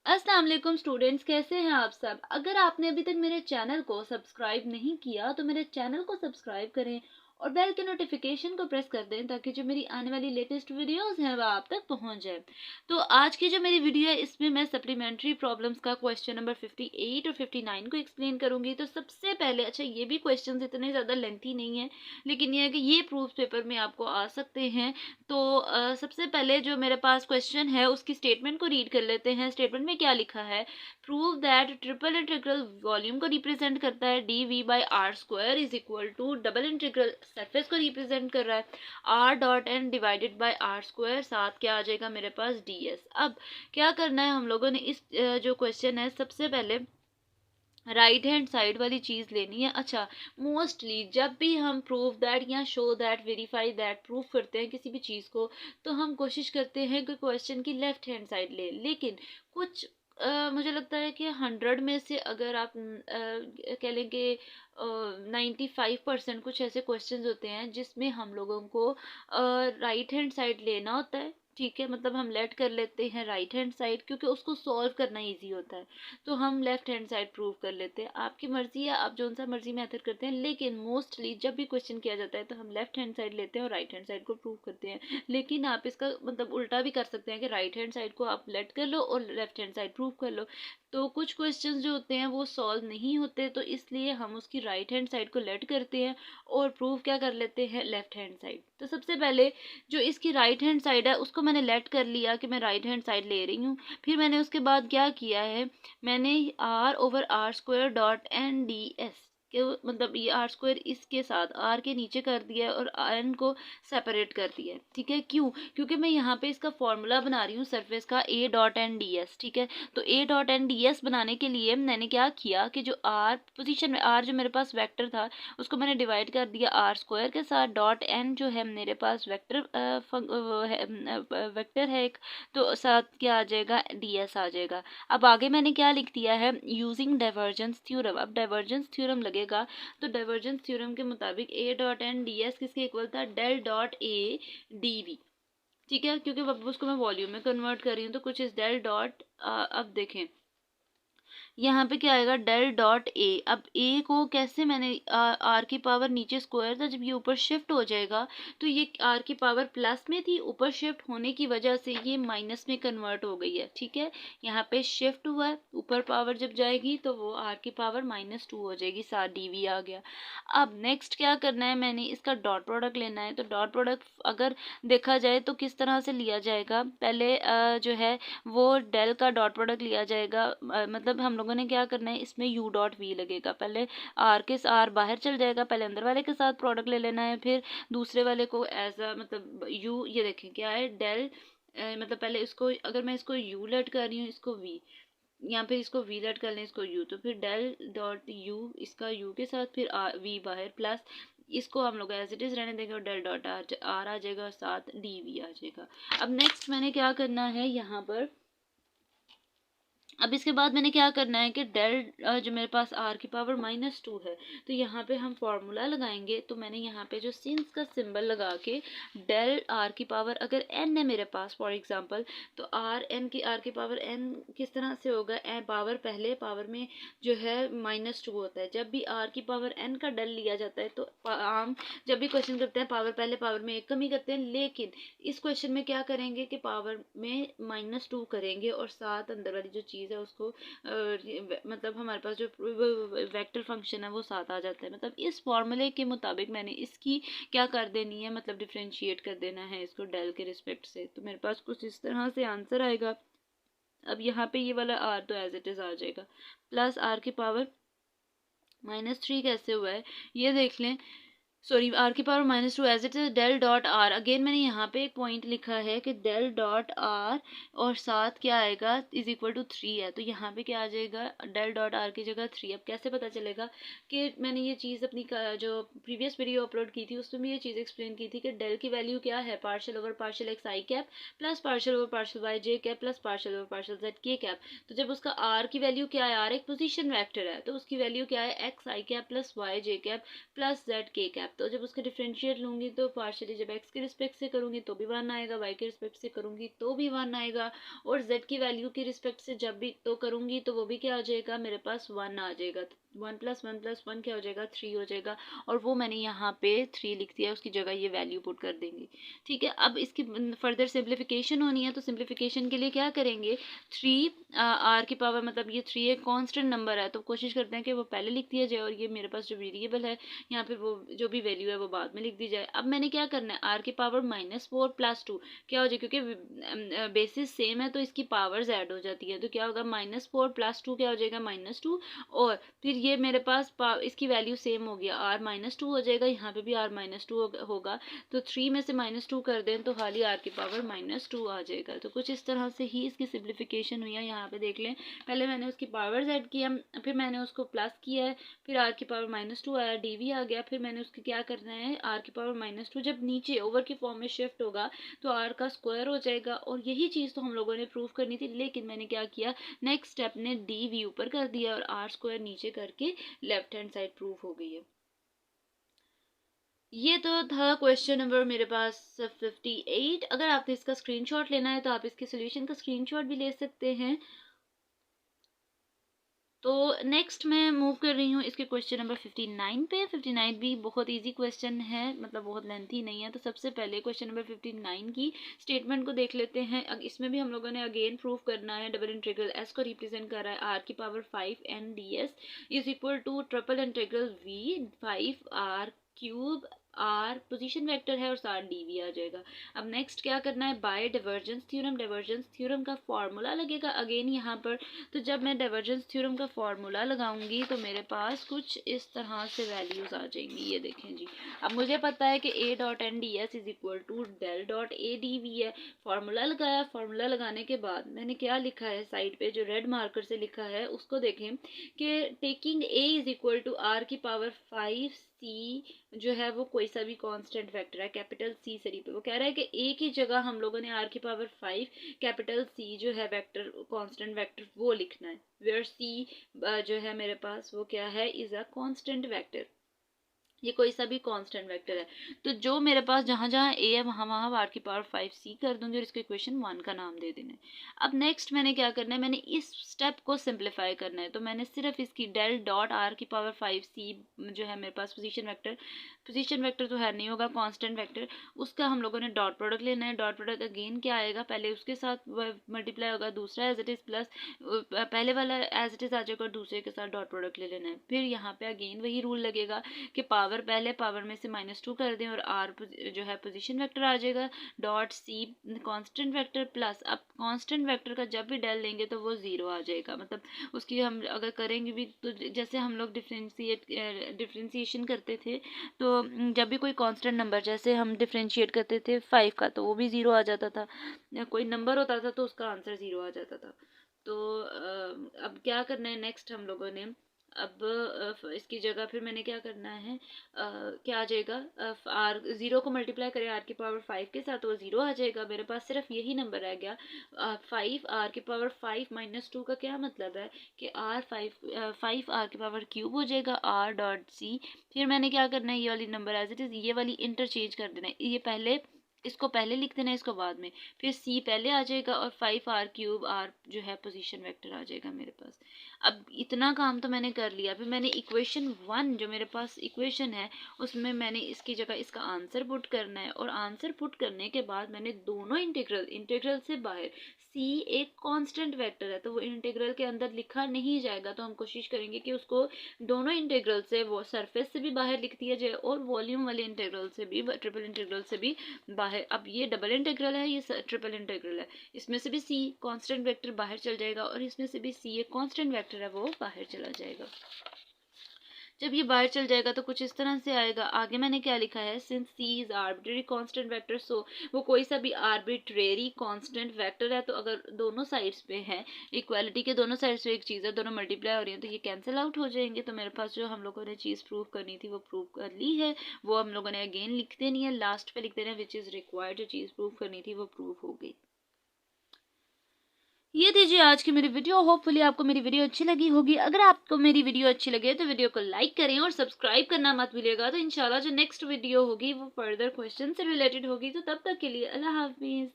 अस्सलाम वालेकुम स्टूडेंट्स, कैसे हैं आप सब। अगर आपने अभी तक मेरे चैनल को सब्सक्राइब नहीं किया तो मेरे चैनल को सब्सक्राइब करें और बेल के नोटिफिकेशन को प्रेस कर दें ताकि जो मेरी आने वाली लेटेस्ट वीडियोस हैं वह आप तक पहुंच जाए। तो आज की जो मेरी वीडियो है इसमें मैं सप्लीमेंट्री प्रॉब्लम्स का क्वेश्चन नंबर 58 और 59 को एक्सप्लेन करूंगी। तो सबसे पहले, अच्छा ये भी क्वेश्चन इतने ज़्यादा लेंथी नहीं है, लेकिन यह है कि ये प्रूफ पेपर में आपको आ सकते हैं। तो सबसे पहले जो मेरे पास क्वेश्चन है उसकी स्टेटमेंट को रीड कर लेते हैं। स्टेटमेंट में क्या लिखा है, prove that triple integral volume को रिप्रेजेंट करता है D V by R square is equal to double integral surface को रिप्रेजेंट कर रहा है R dot N divided by R square, साथ क्या आ जाएगा मेरे पास डी एस। अब क्या करना है हम लोगों ने, इस जो क्वेश्चन है सबसे पहले राइट हैंड साइड वाली चीज़ लेनी है। अच्छा, मोस्टली जब भी हम प्रूव दैट या show that verify that proof करते हैं किसी भी चीज़ को, तो हम कोशिश करते हैं कि क्वेश्चन की लेफ्ट हैंड साइड ले, लेकिन कुछ मुझे लगता है कि 100 में से अगर आप कह लें कि 95% कुछ ऐसे क्वेश्चंस होते हैं जिसमें हम लोगों को राइट हैंड साइड लेना होता है। ठीक है, मतलब हम लेट कर लेते हैं राइट हैंड साइड क्योंकि उसको सॉल्व करना इजी होता है, तो हम लेफ्ट हैंड साइड प्रूव कर लेते हैं। आपकी मर्जी है, आप जो सा मर्जी मेथड करते हैं, लेकिन मोस्टली जब भी क्वेश्चन किया जाता है तो हम लेफ्ट हैंड साइड लेते हैं और राइट हैंड साइड को प्रूव करते हैं। लेकिन आप इसका मतलब उल्टा भी कर सकते हैं कि राइट हैंड साइड को आप लेट कर लो और लेफ्ट हैंड साइड प्रूव कर लो। तो कुछ क्वेश्चंस जो होते हैं वो सॉल्व नहीं होते, तो इसलिए हम उसकी राइट हैंड साइड को लेट करते हैं और प्रूव क्या कर लेते हैं, लेफ्ट हैंड साइड। तो सबसे पहले जो इसकी राइट हैंड साइड है उसको मैंने लेट कर लिया कि मैं राइट हैंड साइड ले रही हूँ। फिर मैंने उसके बाद क्या किया है, मैंने R over R square dot N D S के मतलब ये आर स्क्वायर इसके साथ आर के नीचे कर दिया है और एन को सेपरेट कर दिया है। ठीक है, क्यों? क्योंकि मैं यहाँ पे इसका फॉर्मूला बना रही हूँ सरफेस का A dot N D S. ठीक है, तो A dot N D S बनाने के लिए मैंने क्या किया कि जो आर पोजीशन में आर जो मेरे पास वेक्टर था उसको मैंने डिवाइड कर दिया आर स्क्वायर के साथ। डॉट एन जो है मेरे पास वेक्टर वेक्टर है एक, तो साथ क्या आ जाएगा, डी एस आ जाएगा। अब आगे मैंने क्या लिख दिया है, यूजिंग डाइवर्जेंस थ्योरम। अब डाइवर्जेंस थ्योरम लगेगा तो डाइवर्जेंस थ्योरम के मुताबिक A dot N D S किसके इक्वल था, del dot A D V. ठीक है, क्योंकि अब उसको मैं वॉल्यूम में कन्वर्ट कर रही हूँ तो कुछ इस डेल डॉट अब देखें यहाँ पे क्या आएगा, डेल डॉट ए। अब ए को कैसे मैंने आर की पावर नीचे स्क्वायर था, जब ये ऊपर शिफ्ट हो जाएगा तो ये आर की पावर प्लस में थी, ऊपर शिफ्ट होने की वजह से ये माइनस में कन्वर्ट हो गई है। ठीक है, यहाँ पे शिफ्ट हुआ है, ऊपर पावर जब जाएगी तो वो आर की पावर -2 हो जाएगी, साथ डीवी आ गया। अब नेक्स्ट क्या करना है, मैंने इसका डॉट प्रोडक्ट लेना है। तो डॉट प्रोडक्ट अगर देखा जाए तो किस तरह से लिया जाएगा, पहले जो है वो डेल का डॉट प्रोडक्ट लिया जाएगा। मतलब हम लोगों ने क्या करना है, इसमें यू डॉट वी लगेगा। पहले आर के आर बाहर चल जाएगा, पहले अंदर वाले के साथ प्रोडक्ट ले लेना है, फिर दूसरे वाले को एज अ मतलब यू, ये देखें क्या है डेल मतलब पहले इसको अगर मैं इसको यू लेट कर रही हूँ, इसको वी, यहाँ पे इसको वी लेट कर लें, इसको यू, तो फिर डेल डॉट यू इसका यू के साथ, फिर वी बाहर प्लस इसको हम लोग एज इट इज़ रहने देंगे और डेल डॉट आर आ जाएगा और साथ डी वी आ जाएगा। अब नेक्स्ट मैंने क्या करना है यहाँ पर, अब इसके बाद मैंने क्या करना है कि डेल जो मेरे पास आर की पावर -2 है तो यहाँ पे हम फॉर्मूला लगाएंगे। तो मैंने यहाँ पे जो सिंस का सिंबल लगा के डेल आर की पावर अगर एन है मेरे पास फॉर एग्जांपल, तो आर की पावर एन किस तरह से होगा, एन पावर पहले पावर में जो है -2 होता है। जब भी आर की पावर एन का डेल लिया जाता है तो आम जब भी क्वेश्चन करते हैं पावर पहले पावर में एक कमी करते हैं, लेकिन इस क्वेश्चन में क्या करेंगे कि पावर में -2 करेंगे और साथ अंदर वाली जो चीज़ है उसको मतलब हमारे पास जो वेक्टर फंक्शन है वो साथ आ जाता है। मतलब इस फॉर्मूले के मुताबिक मैंने इसकी क्या कर देनी है, मतलब डिफ्रेंशिएट कर देना है इसको डेल के रिस्पेक्ट से। तो मेरे पास कुछ इस तरह से आंसर आएगा। अब यहाँ पे ये वाला आर तो एज इट इज़ आ जाएगा, प्लस आर की पावर -3 कैसे हुआ है ये देख लें, सॉरी आर की power -2 as it is del dot R. Again मैंने यहाँ पे एक पॉइंट लिखा है कि डेल डॉट आर और साथ क्या आएगा इज इक्वल टू 3 है, तो यहाँ पे क्या आ जाएगा, डेल डॉट आर की जगह 3। अब कैसे पता चलेगा कि मैंने ये चीज़ अपनी जो प्रीवियस वीडियो अपलोड की थी उसमें भी ये चीज़ एक्सप्लेन की थी कि डेल की वैल्यू क्या है, partial over partial x i cap plus partial over partial y j cap plus partial over partial z के कैप। तो जब उसका आर की वैल्यू क्या है, आर एक पोजिशन वैक्टर है, तो उसकी वैल्यू क्या है, x i cap plus Y j cap plus Z के कैप। तो जब उसका डिफरेंशिएट लूँगी तो पार्शियली जब x के रिस्पेक्ट से करूँगी तो भी 1 आएगा, y के रिस्पेक्ट से करूँगी तो भी 1 आएगा, और z की वैल्यू के रिस्पेक्ट से जब भी तो करूँगी तो वो भी क्या आ जाएगा, मेरे पास 1 आ जाएगा। तो 1 + 1 + 1 क्या हो जाएगा, 3 हो जाएगा, और वो मैंने यहाँ पे 3 लिख दिया, उसकी जगह ये वैल्यू पुट कर देंगे। ठीक है, अब इसकी फर्दर सिंप्लीफिकेशन होनी है, तो सिंप्लीफिकेशन के लिए क्या करेंगे, 3 r की पावर, मतलब ये 3 एक कांस्टेंट नंबर है, तो कोशिश करते हैं कि वो पहले लिख दिया जाए, और ये मेरे पास जो वेरिएबल है यहाँ पे वो जो भी वैल्यू है वो बाद में लिख दी जाए। अब मैंने क्या करना है, r की पावर -4 + 2 क्या हो जाए, क्योंकि बेसिस सेम है तो इसकी पावर्स ऐड हो जाती है, तो क्या होगा, -4 + 2 क्या हो जाएगा, -2, और फिर ये मेरे पास इसकी वैल्यू सेम हो गया, r -2 हो जाएगा, यहाँ पे भी r -2 होगा, तो 3 में से -2 कर दें तो खाली r की पावर -2 आ जाएगा। तो कुछ इस तरह से ही इसकी सिंप्लीफिकेशन हुई है। यहाँ पे देख लें, पहले मैंने उसकी पावर्स ऐड किया, फिर मैंने उसको प्लस किया है, फिर r की पावर -2 आया, dv आ गया, फिर मैंने उसकी क्या करना है, r की पावर -2 जब नीचे ओवर की फॉर्म में शिफ्ट होगा तो r का स्क्वायर हो जाएगा, और यही चीज़ तो हम लोगों ने प्रूव करनी थी, लेकिन मैंने क्या किया, नेक्स्ट स्टेप ने dv ऊपर कर दिया और r स्क्वायर नीचे करके लेफ्ट हैंड साइड प्रूफ हो गई है। ये तो था क्वेश्चन नंबर मेरे पास 58। अगर आपने इसका स्क्रीनशॉट लेना है तो आप इसके सोल्यूशन का स्क्रीनशॉट भी ले सकते हैं। तो नेक्स्ट मैं मूव कर रही हूँ इसके क्वेश्चन नंबर 59 पे। 59 भी बहुत इजी क्वेश्चन है, मतलब बहुत लेंथी नहीं है। तो सबसे पहले क्वेश्चन नंबर 59 की स्टेटमेंट को देख लेते हैं। इसमें भी हम लोगों ने अगेन प्रूव करना है, डबल इंटीग्रल s को रिप्रेजेंट कर रहा है r की power 5n ds is equal to triple integral v 5r cube r position vector है और साथ dv आ जाएगा। अब नेक्स्ट क्या करना है, by divergence theorem. Divergence theorem का फॉर्मूला लगेगा अगेन यहाँ पर। तो जब मैं डाइवर्जेंस थ्योरम का फॉर्मूला लगाऊंगी तो मेरे पास कुछ इस तरह से वैल्यूज आ जाएंगी। ये देखें जी, अब मुझे पता है कि a dot N D S is equal to del dot A D V है। फॉर्मूला लगाया, फॉर्मूला लगाने के बाद मैंने क्या लिखा है, साइड पे जो रेड मार्कर से लिखा है उसको देखें कि taking a is equal to r की पावर 5c जो है वो कोई सा भी कांस्टेंट वेक्टर है, कैपिटल C से पे वो कह रहा है कि a की जगह हम लोगों ने r की पावर 5 कैपिटल C जो है वेक्टर कांस्टेंट वेक्टर वो लिखना है, वेयर C जो है मेरे पास वो क्या है, इज अ कांस्टेंट वेक्टर। ये कोई सा भी कांस्टेंट वेक्टर है, तो जो मेरे पास जहाँ जहाँ a है वहाँ वहाँ r की पावर 5c कर दूंगी और इसको इक्वेशन 1 का नाम दे देना है। अब नेक्स्ट मैंने क्या करना है, मैंने इस स्टेप को सिंप्लीफाई करना है। तो मैंने सिर्फ इसकी डेल डॉट r की पावर 5c जो है मेरे पास पोजीशन वेक्टर तो है नहीं, होगा कांस्टेंट वेक्टर, उसका हम लोगों ने डॉट प्रोडक्ट लेना है। डॉट प्रोडक्ट अगेन क्या आएगा, पहले उसके साथ मल्टीप्लाई होगा, दूसरा एज इट इज प्लस पहले वाला एज इट इज आ जाएगा और दूसरे के साथ डॉट प्रोडक्ट ले लेना है। फिर यहाँ पे अगेन वही रूल लगेगा कि पावर पहले पावर में से -2 कर दें और r जो है पोजीशन वेक्टर आ जाएगा, dot c constant vector plus, अब कांस्टेंट वेक्टर का जब भी डेल लेंगे तो वो 0 आ जाएगा। मतलब उसकी हम अगर करेंगे भी तो जैसे हम लोग डिफ्रेंशिएशन करते थे, तो जब भी कोई कांस्टेंट नंबर जैसे हम डिफ्रेंशिएट करते थे 5 का तो वो भी 0 आ जाता था, कोई नंबर होता था तो उसका आंसर 0 आ जाता था। तो अब क्या करना है नेक्स्ट हम लोगों ने, अब इसकी जगह फिर मैंने क्या करना है, क्या आ जाएगा, आर 0 को मल्टीप्लाई करें r की पावर 5 के साथ तो वो 0 आ जाएगा। मेरे पास सिर्फ यही नंबर रह गया 5 r की पावर 5 -2 का क्या मतलब है कि5 r की पावर क्यूब हो जाएगा r डॉट c। फिर मैंने क्या करना है, ये वाली नंबर एज इट इज ये वाली इंटरचेंज कर देना है, ये पहले इसको पहले लिख देना है, इसको बाद में, फिर c पहले आ जाएगा और 5r क्यूब r जो है पोजीशन वेक्टर आ जाएगा मेरे पास। अब इतना काम तो मैंने कर लिया। फिर मैंने इक्वेशन 1 जो मेरे पास इक्वेशन है उसमें मैंने इसकी जगह इसका आंसर पुट करना है, और आंसर पुट करने के बाद मैंने दोनों इंटीग्रल से बाहर c एक कांस्टेंट वेक्टर है तो वो इंटीग्रल के अंदर लिखा नहीं जाएगा, तो हम कोशिश करेंगे कि उसको दोनों इंटीग्रल से वो सरफेस से भी बाहर लिख दिया जाए और वॉल्यूम वाले इंटीग्रल से भी, ट्रिपल इंटीग्रल से भी बाहर। अब ये डबल इंटीग्रल है, ये ट्रिपल इंटीग्रल है, इसमें से भी c कांस्टेंट वेक्टर बाहर चल जाएगा और इसमें से भी c एक कांस्टेंट वेक्टर है वो बाहर चला जाएगा। जब ये बाहर चल जाएगा तो कुछ इस तरह से आएगा। आगे मैंने क्या लिखा है, since c is arbitrary constant vector, so वो कोई सा भी आर्बिट्रेरी कांस्टेंट वेक्टर है, तो अगर दोनों साइड्स पे है, इक्वालिटी के दोनों साइड्स पे एक चीज़ है, दोनों मल्टीप्लाई हो रही है तो ये कैंसिल आउट हो जाएंगे। तो मेरे पास जो हम लोगों ने चीज़ प्रूव करनी थी वो प्रूव कर ली है, वो हम लोगों ने अगेन लिख देनी है, लास्ट पे लिख देना है विच इज़ रिक्वायर्ड, जो चीज़ प्रूव करनी थी वो प्रूव हो गई। ये थी जी आज की मेरी वीडियो। होपफुली आपको मेरी वीडियो अच्छी लगी होगी। अगर आपको मेरी वीडियो अच्छी लगे तो वीडियो को लाइक करें और सब्सक्राइब करना मत भूलिएगा। तो इंशाल्लाह जो नेक्स्ट वीडियो होगी वो फर्दर क्वेश्चन से रिलेटेड होगी। तो तब तक के लिए अल्लाह हाफिज़।